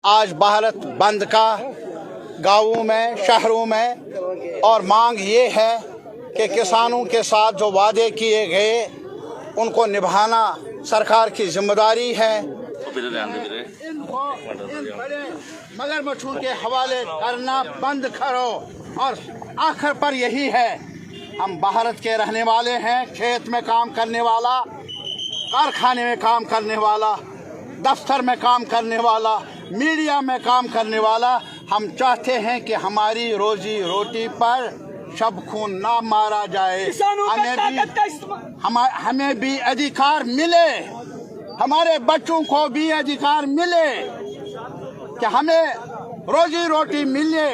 आज भारत बंद का गांवों में, शहरों में, और मांग ये है कि किसानों के साथ जो वादे किए गए उनको निभाना सरकार की जिम्मेदारी है। मगरमच्छों के हवाले करना बंद करो। और आखिर पर यही है, हम भारत के रहने वाले हैं, खेत में काम करने वाला, कारखाने में काम करने वाला, दफ्तर में काम करने वाला, मीडिया में काम करने वाला। हम चाहते हैं कि हमारी रोजी रोटी पर शब खून ना मारा जाए। हमें भी अधिकार मिले, हमारे बच्चों को भी अधिकार मिले कि हमें रोजी रोटी मिले।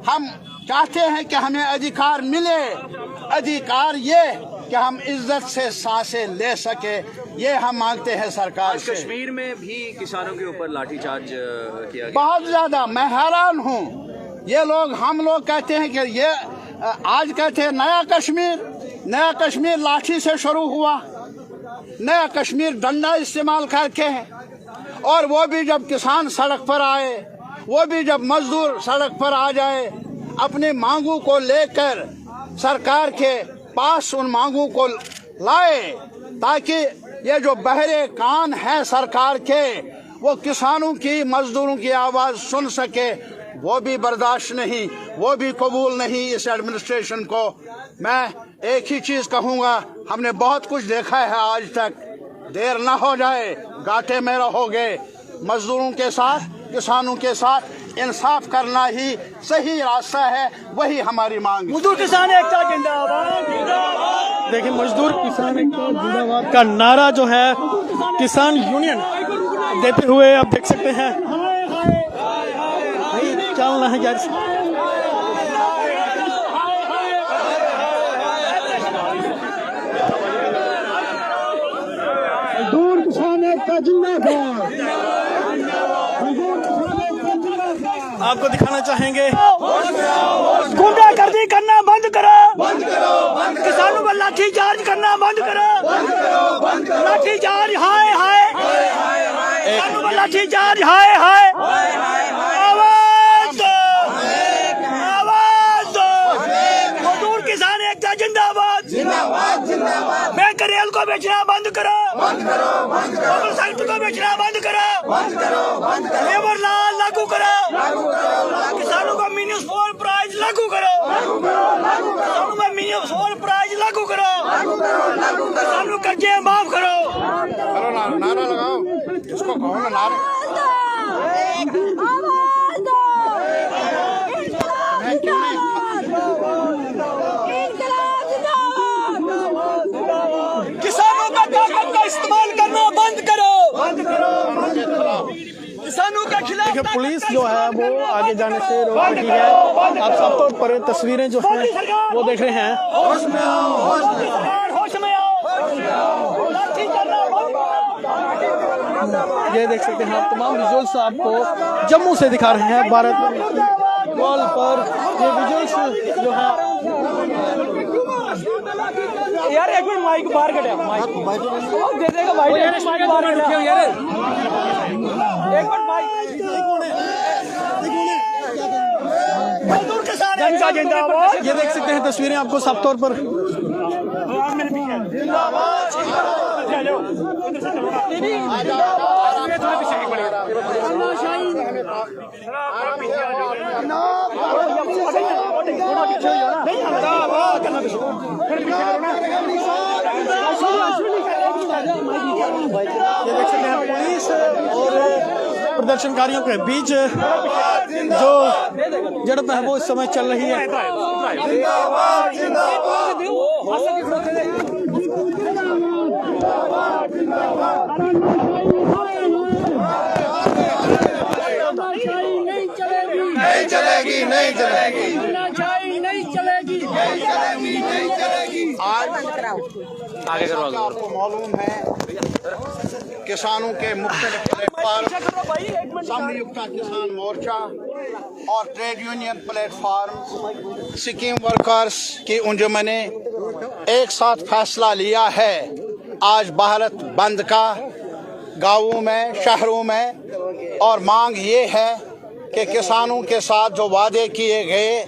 हम चाहते हैं कि हमें अधिकार मिले, अधिकार ये कि हम इज्जत से सांसें ले सके, ये हम मांगते हैं सरकार से। कश्मीर में भी किसानों के ऊपर लाठीचार्ज किया गया। बहुत ज्यादा, मैं हैरान हूँ। ये लोग, हम लोग कहते हैं कि ये आज कहते हैं नया कश्मीर लाठी से शुरू हुआ, नया कश्मीर डंडा इस्तेमाल करके है। और वो भी जब किसान सड़क पर आए, वो भी जब मजदूर सड़क पर आ जाए अपनी मांगों को लेकर, सरकार के पास उन मांगों को लाए ताकि ये जो बहरे कान हैं सरकार के, वो किसानों की, मजदूरों की आवाज सुन सके, वो भी बर्दाश्त नहीं, वो भी कबूल नहीं इस एडमिनिस्ट्रेशन को। मैं एक ही चीज कहूंगा, हमने बहुत कुछ देखा है आज तक, देर ना हो जाए, घाटे में रहोगे। मजदूरों के साथ, किसानों के साथ इंसाफ करना ही सही रास्ता है, वही हमारी मांग। मजदूर किसान एकता जिंदाबाद। देखिए, मजदूर किसान एकता जिंदाबाद का नारा जो है किसान यूनियन देते हुए आप देख सकते हैं। चलना है यार। मजदूर किसान एकता जिंदाबाद। आपको दिखाना चाहेंगे, गुंडागर्दी करना बंद करो, किसानों पर लाठी चार्ज करना बंद करो, लाठी चार्ज हाय हाय, किसानों पर लाठी चार्ज हाय हाय। आवाज दो, आवाज दो। मजदूर किसान एकता जिंदाबाद। बैंक रेल को बेचना बंद करो, मोटरसाइकिल को बेचना बंद करो, लेबर लॉ लागू करो, किसानों को मिनिमम प्राइस लागू करो, किसानों को मिनिमम प्राइस लागू करो, किसानों का कर्जे माफ करो। नारा लगाओ, इसको कहो ना नारा। किसानों का ताकत का इस्तेमाल करना बंद करो, किसानों के खिलाफ। देखिए, पुलिस जो है वो आगे जाने से रोक रही है। आप सब तौर पर तस्वीरें जो हैं वो देख रहे हैं। होश में आओ, होश में आओ। ये देख सकते हैं आप, तमाम विजुअल्स आपको जम्मू से दिखा रहे हैं। भारत वॉल पर ये विजुअल्स जो है। यार एक मिनट, माइक बाहर कटे, माइक दे देगा भाई, माइक बाहर कटे यार, एक मिनट माइक। मजदूर के साथ जिंदाबाद। ये देख सकते हैं तस्वीरें आपको साफ तौर पर। ये देख सकते हैं पुलिस और प्रदर्शनकारियों के बीच जो झड़प है वो इस समय चल रही है। नहीं चलेगी, नहीं चलेगी, नहीं चलेगी। आज आगे आपको मालूम है, किसानों के मुख्तलिफ प्लेटफार्म, संयुक्त किसान मोर्चा और trade union platform, scheme workers की अंजुमन ने एक साथ फैसला लिया है आज भारत बंद का गांवों में, शहरों में, और मांग ये है कि किसानों के साथ जो वादे किए गए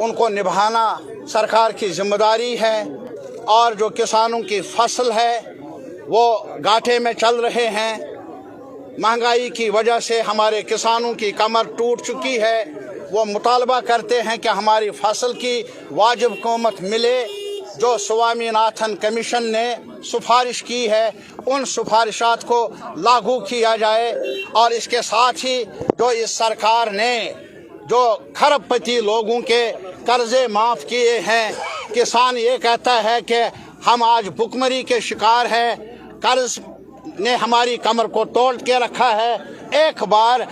उनको निभाना सरकार की जिम्मेदारी है। और जो किसानों की फसल है वो घाटे में चल रहे हैं। महंगाई की वजह से हमारे किसानों की कमर टूट चुकी है। वो मुतालबा करते हैं कि हमारी फसल की वाजिब कीमत मिले। जो स्वामीनाथन कमीशन ने सिफारिश की है उन सिफारिशात को लागू किया जाए। और इसके साथ ही जो इस सरकार ने जो खरबपति लोगों के कर्जे माफ़ किए हैं, किसान ये कहता है कि हम आज भुखमरी के शिकार हैं, कर्ज ने हमारी कमर को तोड़ के रखा है। एक बार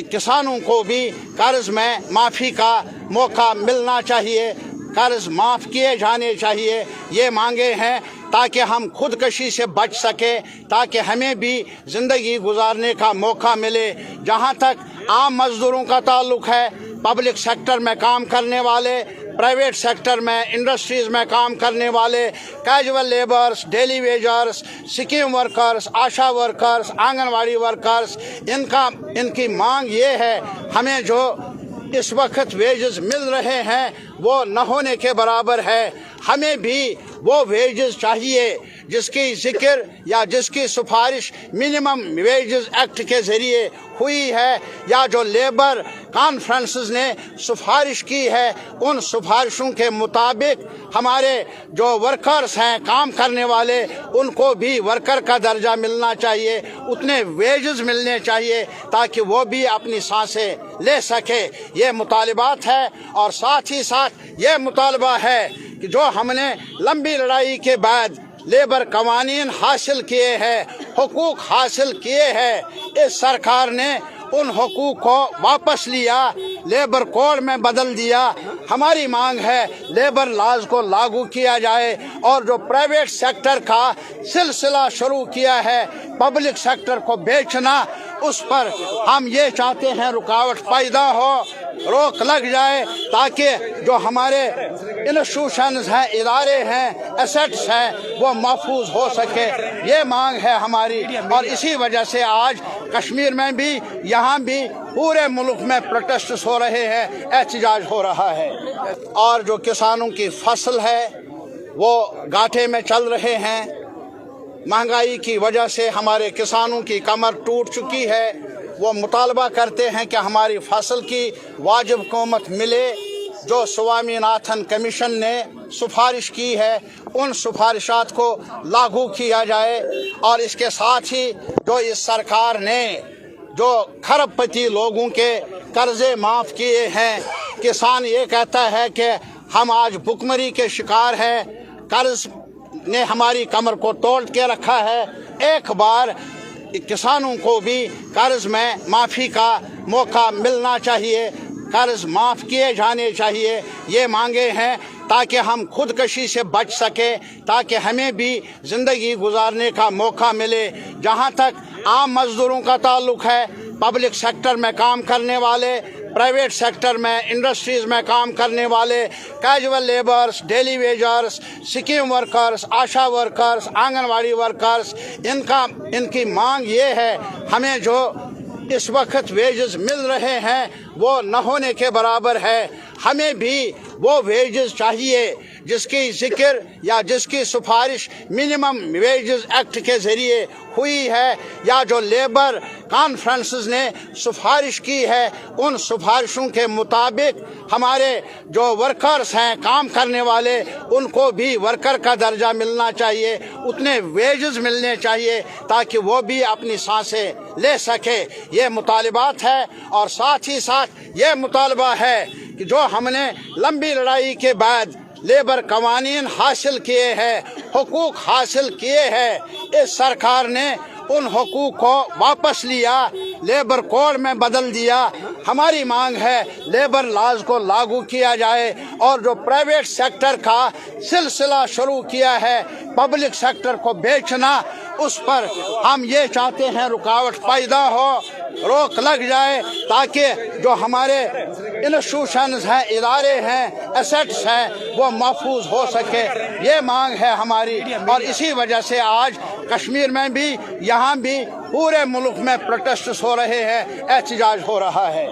किसानों को भी कर्ज में माफ़ी का मौका मिलना चाहिए, कर्ज माफ़ किए जाने चाहिए। ये मांगे हैं ताकि हम खुदकशी से बच सके, ताकि हमें भी ज़िंदगी गुजारने का मौका मिले। जहाँ तक आम मज़दूरों का ताल्लुक़ है, पब्लिक सेक्टर में काम करने वाले, प्राइवेट सेक्टर में, इंडस्ट्रीज़ में काम करने वाले, casual labours, daily wagers, scheme workers, Asha workers, anganwadi workers, इनकी मांग ये है, हमें जो इस वक्त वेजेस मिल रहे हैं वो न होने के बराबर है। हमें भी वो वेजेस चाहिए जिसकी जिक्र या जिसकी सिफारिश मिनिमम वेजेस एक्ट के ज़रिए हुई है, या जो लेबर कॉन्फ्रेंसेस ने सिफारिश की है उन सिफारिशों के मुताबिक हमारे जो वर्कर्स हैं, काम करने वाले, उनको भी वर्कर का दर्जा मिलना चाहिए, उतने वेजेस मिलने चाहिए ताकि वो भी अपनी सांसें ले सके। ये मुतालबात है। और साथ ही साथ ये मुतालबा है कि जो हमने लंबी लड़ाई के बाद लेबर कवानीन हासिल किए हैं, हुकूक हासिल किए हैं, इस सरकार ने उन हुकूक को वापस लिया, लेबर कोड में बदल दिया। हमारी मांग है लेबर लॉज को लागू किया जाए। और जो प्राइवेट सेक्टर का सिलसिला शुरू किया है पब्लिक सेक्टर को बेचना, उस पर हम ये चाहते हैं रुकावट पैदा हो, रोक लग जाए, ताकि जो हमारे इंस्टीट्यूशंस हैं, इदारे हैं, एसेट्स हैं, वो महफूज हो सके। ये मांग है हमारी। और इसी वजह से आज कश्मीर में भी, यहाँ भी, पूरे मुल्क में प्रोटेस्ट हो रहे हैं, एहतजाज हो रहा है। और जो किसानों की फसल है वो घाटे में चल रहे हैं। महंगाई की वजह से हमारे किसानों की कमर टूट चुकी है। वो मुतालबा करते हैं कि हमारी फसल की वाजिब कीमत मिले। जो स्वामीनाथन कमीशन ने सिफारिश की है उन सिफारिशात को लागू किया जाए। और इसके साथ ही जो इस सरकार ने जो खरबपति लोगों के कर्जे माफ़ किए हैं, किसान ये कहता है कि हम आज भुखमरी के शिकार हैं, कर्ज ने हमारी कमर को तोड़ के रखा है। एक बार किसानों को भी कर्ज में माफ़ी का मौका मिलना चाहिए, कर्ज माफ़ किए जाने चाहिए। ये मांगे हैं ताकि हम खुदकशी से बच सके, ताकि हमें भी ज़िंदगी गुजारने का मौका मिले। जहाँ तक आम मज़दूरों का ताल्लुक़ है, पब्लिक सेक्टर में काम करने वाले, प्राइवेट सेक्टर में, इंडस्ट्रीज़ में काम करने वाले, casual labours, daily wagers, scheme workers, Asha workers, anganwadi workers, इनकी मांग ये है, हमें जो इस वक्त वेजेस मिल रहे हैं वो न होने के बराबर है। हमें भी वो वेजेस चाहिए जिसकी जिक्र या जिसकी सिफारिश मिनिमम वेजेस एक्ट के ज़रिए हुई है, या जो लेबर कॉन्फ्रेंसेस ने सिफारिश की है उन सिफारिशों के मुताबिक हमारे जो वर्कर्स हैं, काम करने वाले, उनको भी वर्कर का दर्जा मिलना चाहिए, उतने वेजेस मिलने चाहिए ताकि वो भी अपनी सांसें ले सके। ये मुतालबात है। और साथ ही साथ ये मुतालबा है कि जो हमने लंबी लड़ाई के बाद लेबर कवानीन हासिल किए हैं, हुकूक हासिल किए हैं, इस सरकार ने उन हुकूक को वापस लिया, लेबर कोड में बदल दिया। हमारी मांग है लेबर लॉज को लागू किया जाए। और जो प्राइवेट सेक्टर का सिलसिला शुरू किया है पब्लिक सेक्टर को बेचना, उस पर हम ये चाहते हैं रुकावट पैदा हो, रोक लग जाए, ताकि जो हमारे इंस्टीट्यूशंस हैं, इदारे हैं, एसेट्स हैं, वो महफूज हो सके, ये मांग है हमारी। और इसी वजह से आज कश्मीर में भी, यहाँ भी, पूरे मुल्क में प्रोटेस्ट हो रहे हैं, एहतजाज हो रहा है।